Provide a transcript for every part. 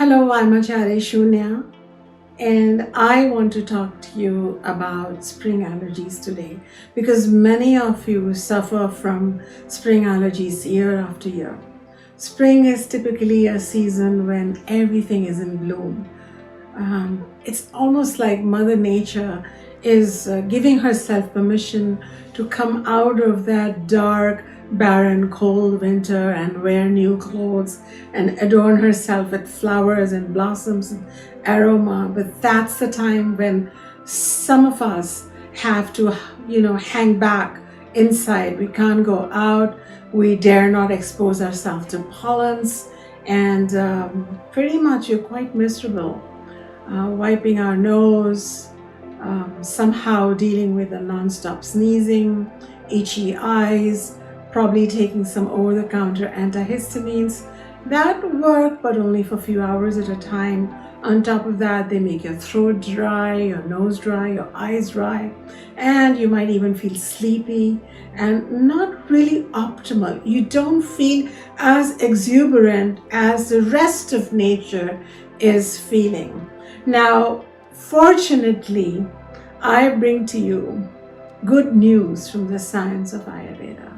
Hello, I'm Acharya Shunya, and I want to talk to you about spring allergies today because many of you suffer from spring allergies year after year. Spring is typically a season when everything is in bloom. It's almost like Mother Nature is giving herself permission to come out of that dark, barren, cold winter and wear new clothes and adorn herself with flowers and blossoms and aroma. But that's the time when some of us have to, hang back inside. We can't go out. We dare not expose ourselves to pollens, and pretty much you're quite miserable. Wiping our nose, somehow dealing with a non-stop sneezing, itchy eyes, probably taking some over-the-counter antihistamines. That work, but only for a few hours at a time. On top of that, they make your throat dry, your nose dry, your eyes dry, and you might even feel sleepy and not really optimal. You don't feel as exuberant as the rest of nature is feeling. Now, fortunately, I bring to you good news from the science of Ayurveda.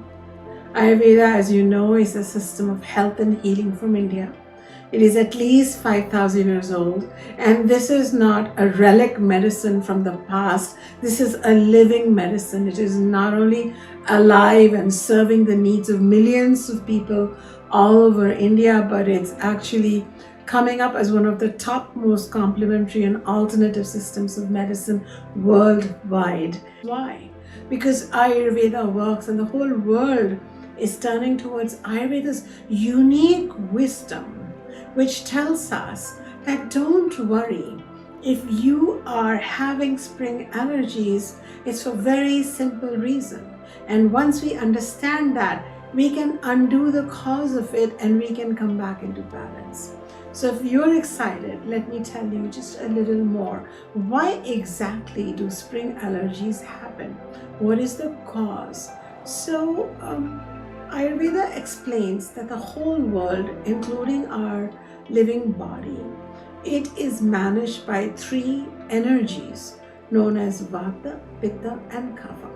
Ayurveda, as you know, is a system of health and healing from India. It is at least 5,000 years old, and this is not a relic medicine from the past. This is a living medicine. It is not only alive and serving the needs of millions of people all over India, but it's actually coming up as one of the top most complementary and alternative systems of medicine worldwide. Why? Because Ayurveda works and the whole world is turning towards Ayurveda's unique wisdom, which tells us that don't worry. If you are having spring allergies, it's for a very simple reason. And once we understand that, we can undo the cause of it and we can come back into balance. So if you're excited, let me tell you just a little more. Why exactly do spring allergies happen? What is the cause? So Ayurveda explains that the whole world, including our living body, it is managed by three energies known as Vata, Pitta and Kapha.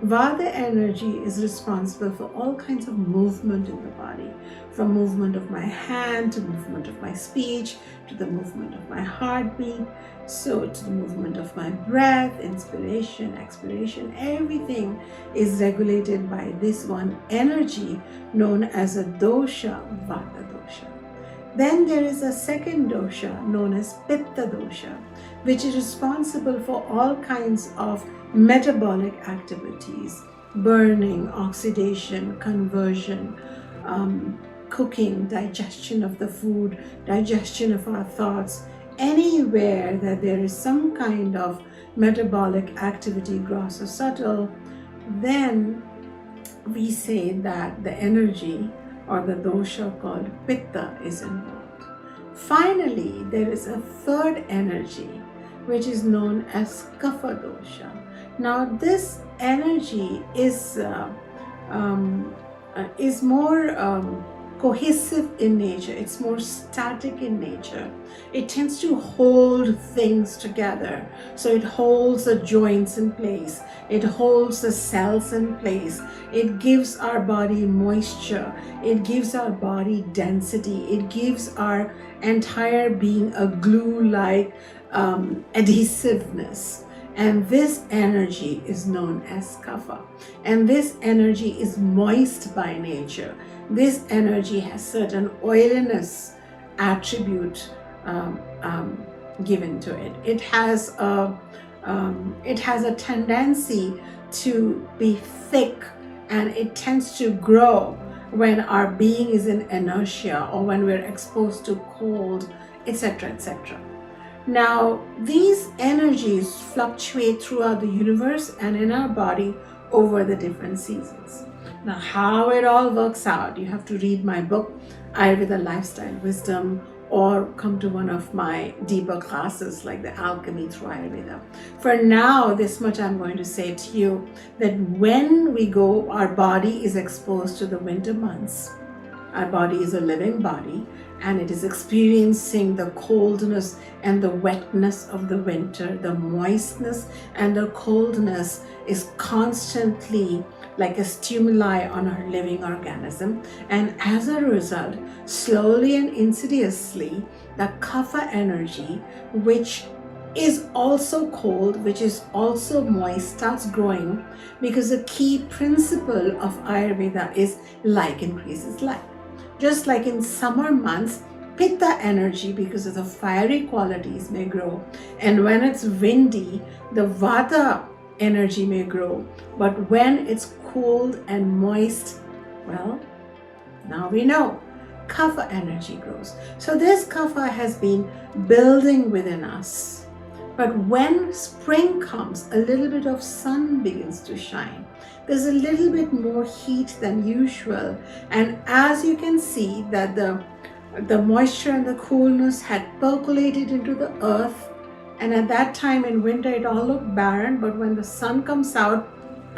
Vata energy is responsible for all kinds of movement in the body, from movement of my hand to movement of my speech, to the movement of my heartbeat, so to the movement of my breath, inspiration, expiration. Everything is regulated by this one energy known as a dosha, Vata dosha. Then there is a second dosha known as Pitta dosha, which is responsible for all kinds of metabolic activities, burning, oxidation, conversion, cooking, digestion of the food, digestion of our thoughts. Anywhere that there is some kind of metabolic activity, gross or subtle, then we say that the energy or the dosha called Pitta is involved. Finally, there is a third energy which is known as Kapha dosha. Now, this energy is more cohesive in nature. It's more static in nature. It tends to hold things together. So it holds the joints in place. It holds the cells in place. It gives our body moisture. It gives our body density. It gives our entire being a glue-like adhesiveness. And this energy is known as Kapha. And this energy is moist by nature. This energy has certain oiliness attribute given to it. It has a tendency to be thick, and it tends to grow when our being is in inertia or when we're exposed to cold, etc., etc. Now, these energies fluctuate throughout the universe and in our body over the different seasons. Now, how it all works out, you have to read my book, Ayurveda Lifestyle Wisdom, or come to one of my deeper classes like the Alchemy through Ayurveda. For now, this much I'm going to say to you, that when we go, our body is exposed to the winter months. Our body is a living body, and it is experiencing the coldness and the wetness of the winter. The moistness and the coldness is constantly like a stimuli on our living organism, and as a result, slowly and insidiously, the kapha energy, which is also cold, which is also moist, starts growing, because the key principle of Ayurveda is like increases like. Just like in summer months, pitta energy, because of the fiery qualities, may grow, and when it's windy, the vata energy may grow. But when it's cold and moist, well, now we know kapha energy grows. So this kapha has been building within us. But when spring comes, a little bit of sun begins to shine. There's a little bit more heat than usual. And as you can see that the moisture and the coolness had percolated into the earth. And at that time in winter, it all looked barren. But when the sun comes out,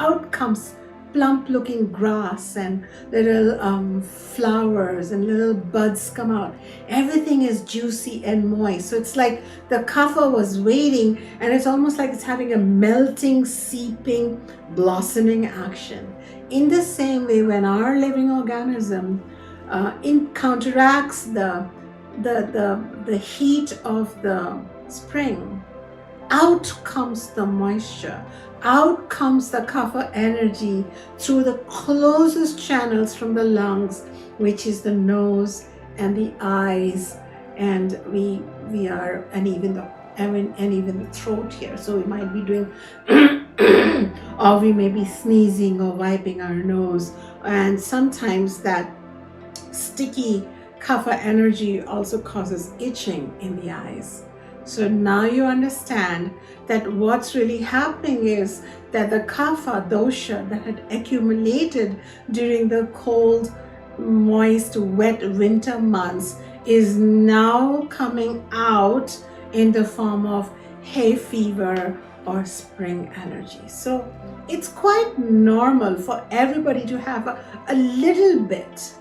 out comes plump looking grass and little flowers and little buds come out. Everything is juicy and moist. So it's like the kapha was waiting, and it's almost like it's having a melting, seeping, blossoming action. In the same way, when our living organism counteracts the heat of the spring, out comes the moisture. Out comes the kapha energy through the closest channels from the lungs, which is the nose and the eyes, and even the throat here. So we might be doing or we may be sneezing or wiping our nose, and sometimes that sticky kapha energy also causes itching in the eyes. So now you understand that what's really happening is that the kapha dosha that had accumulated during the cold, moist, wet winter months is now coming out in the form of hay fever or spring allergies. So it's quite normal for everybody to have a little bit,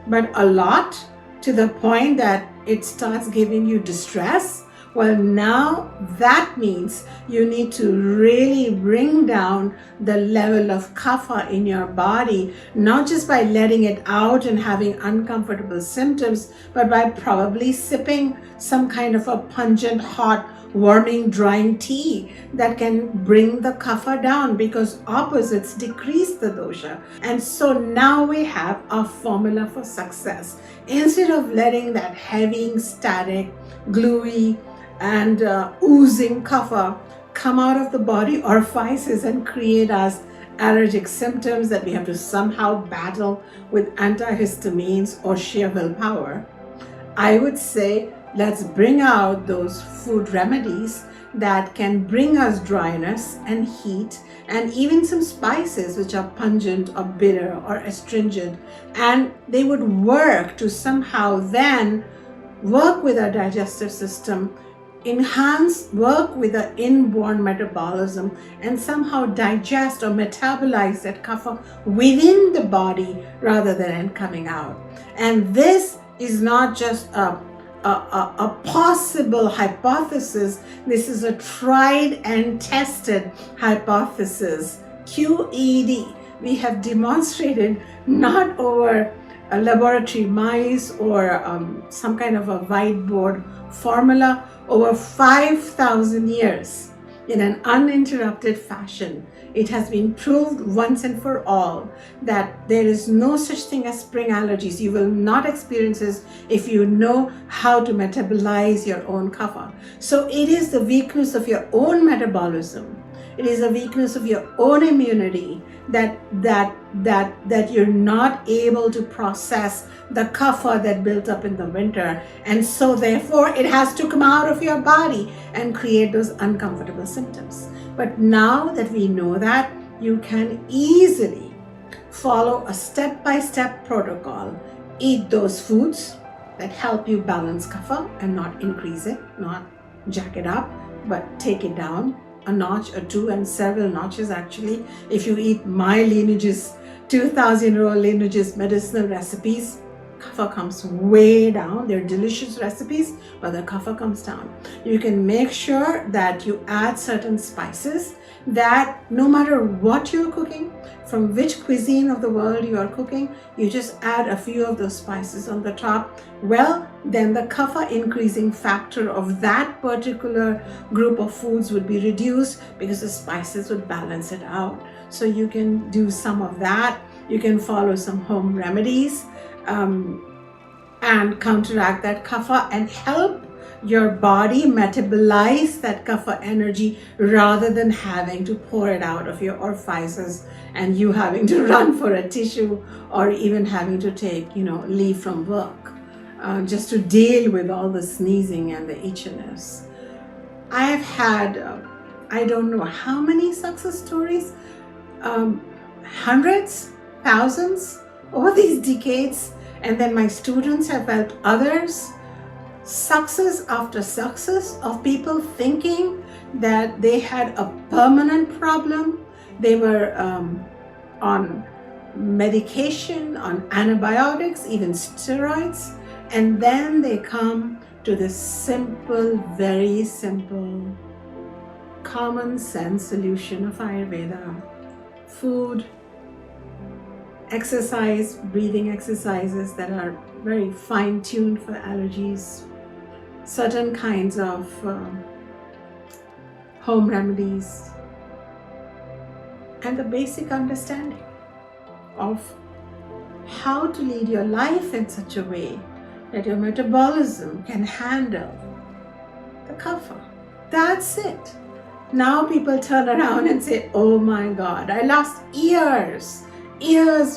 but a lot, to the point that it starts giving you distress. Well, now that means you need to really bring down the level of kapha in your body, not just by letting it out and having uncomfortable symptoms, but by probably sipping some kind of a pungent, hot, warming, drying tea that can bring the kapha down, because opposites decrease the dosha. And so now we have a formula for success. Instead of letting that heavy, static, gluey, and oozing kapha come out of the body orifices and create us allergic symptoms that we have to somehow battle with antihistamines or sheer willpower, I would say let's bring out those food remedies that can bring us dryness and heat, and even some spices which are pungent or bitter or astringent, and they would work to somehow then work with our digestive system, work with the inborn metabolism, and somehow digest or metabolize that kapha within the body rather than coming out. And this is not just a possible hypothesis. This is a tried and tested hypothesis. QED. We have demonstrated, not over a laboratory mice or some kind of a whiteboard formula, over 5,000 years in an uninterrupted fashion. It has been proved once and for all that there is no such thing as spring allergies. You will not experience this if you know how to metabolize your own kapha. So it is the weakness of your own metabolism. It is a weakness of your own immunity that you're not able to process the kapha that built up in the winter, and so therefore it has to come out of your body and create those uncomfortable symptoms. But now that we know that, you can easily follow a step-by-step protocol. Eat those foods that help you balance kapha and not increase it, not jack it up, but take it down a notch or two, and several notches actually. If you eat my lineages, 2,000-year-old lineages medicinal recipes, kapha comes way down. They're delicious recipes, but the kapha comes down. You can make sure that you add certain spices that no matter what you're cooking, from which cuisine of the world you are cooking, you just add a few of those spices on the top. Well, then the kapha increasing factor of that particular group of foods would be reduced because the spices would balance it out. So you can do some of that. You can follow some home remedies and counteract that kapha and help your body metabolize that kapha energy rather than having to pour it out of your orifices and you having to run for a tissue or even having to take, leave from work just to deal with all the sneezing and the itchiness. I've had, I don't know how many success stories, hundreds, thousands over these decades, and then my students have helped others. Success after success of people thinking that they had a permanent problem. They were on medication, on antibiotics, even steroids, and then they come to this simple, very simple, common sense solution of Ayurveda. Food, exercise, breathing exercises that are very fine-tuned for allergies, certain kinds of home remedies, and the basic understanding of how to lead your life in such a way that your metabolism can handle the kapha. That's it. Now people turn around and say, oh my God, I lost years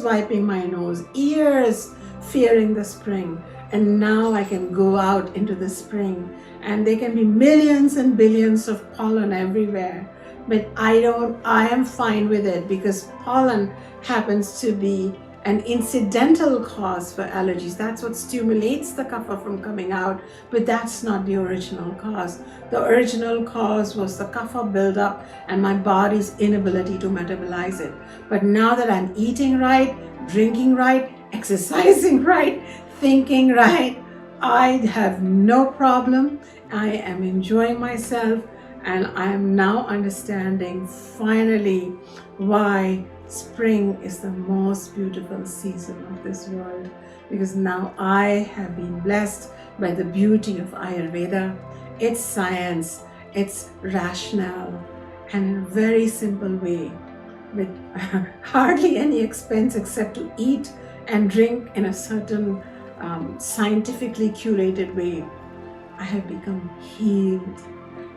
wiping my nose, years fearing the spring, and now I can go out into the spring and there can be millions and billions of pollen everywhere, but I am fine with it because pollen happens to be an incidental cause for allergies. That's what stimulates the kapha from coming out, but that's not the original cause. The original cause was the kapha buildup and my body's inability to metabolize it. But now that I'm eating right, drinking right, exercising right, thinking right, I have no problem. I am enjoying myself, and I am now understanding finally why spring is the most beautiful season of this world, because now I have been blessed by the beauty of Ayurveda, its science, its rationale, and in a very simple way, with hardly any expense except to eat and drink in a certain scientifically curated way, I have become healed.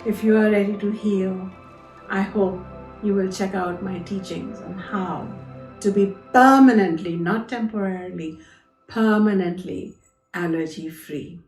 If you are ready to heal, I hope you will check out my teachings on how to be permanently, not temporarily, permanently allergy free.